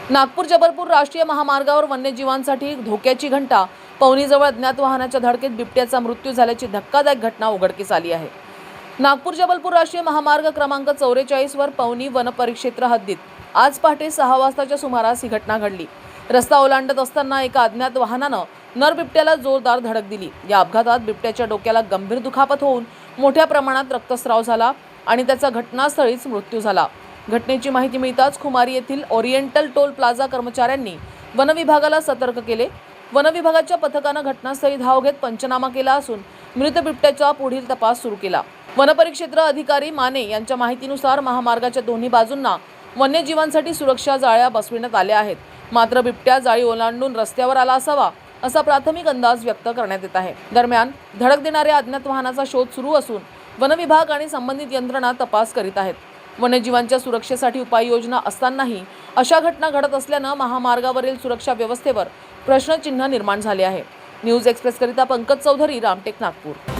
नागपूर जबलपूर राष्ट्रीय महामार्गावर वन्यजीवांसाठी धोक्याची घंटा. पवनीजवळ अज्ञात वाहनाच्या धडकेत बिबट्याचा मृत्यू झाल्याची धक्कादायक घटना उघडकीस आली आहे. नागपूर जबलपूर राष्ट्रीय महामार्ग क्रमांक 44 वर पवनी वनपरिक्षेत्र हद्दीत आज पहाटे 6 वाजताच्या सुमारास ही घटना घडली. रस्ता ओलांडत असताना एका अज्ञात वाहनानं नर बिबट्याला जोरदार धडक दिली. या अपघातात बिबट्याच्या डोक्याला गंभीर दुखापत होऊन मोठ्या प्रमाणात रक्तस्राव झाला आणि त्याचा घटनास्थळीच मृत्यू झाला. घटनेची माहिती मिळताच खुमारी येथील ओरिएंटल टोल प्लाझा कर्मचाऱ्यांनी वनविभागाला सतर्क केले. वनविभागाच्या पथकानं घटनास्थळी धाव घेत पंचनामा केला असून मृत बिबट्याचा पुढील तपास सुरू केला. वनपरिक्षेत्र अधिकारी माने यांच्या माहितीनुसार महामार्गाच्या दोन्ही बाजूंना वन्यजीवांसाठी सुरक्षा जाळ्या बसविण्यात आल्या आहेत. मात्र बिबट्या जाळी ओलांडून रस्त्यावर आला असावा असा प्राथमिक अंदाज व्यक्त करण्यात येत आहे. दरम्यान धडक देणाऱ्या अज्ञात वाहनाचा शोध सुरू असून वनविभाग आणि संबंधित यंत्रणा तपास करीत आहेत. वन्यजीवांच्या सुरक्षेसाठी उपाययोजना असतानाही अशा घटना घडत असल्यानं महामार्गावरील सुरक्षा व्यवस्थेवर प्रश्नचिन्ह निर्माण झाले आहे. न्यूज एक्सप्रेस करिता पंकज चौधरी, रामटेक, नागपूर.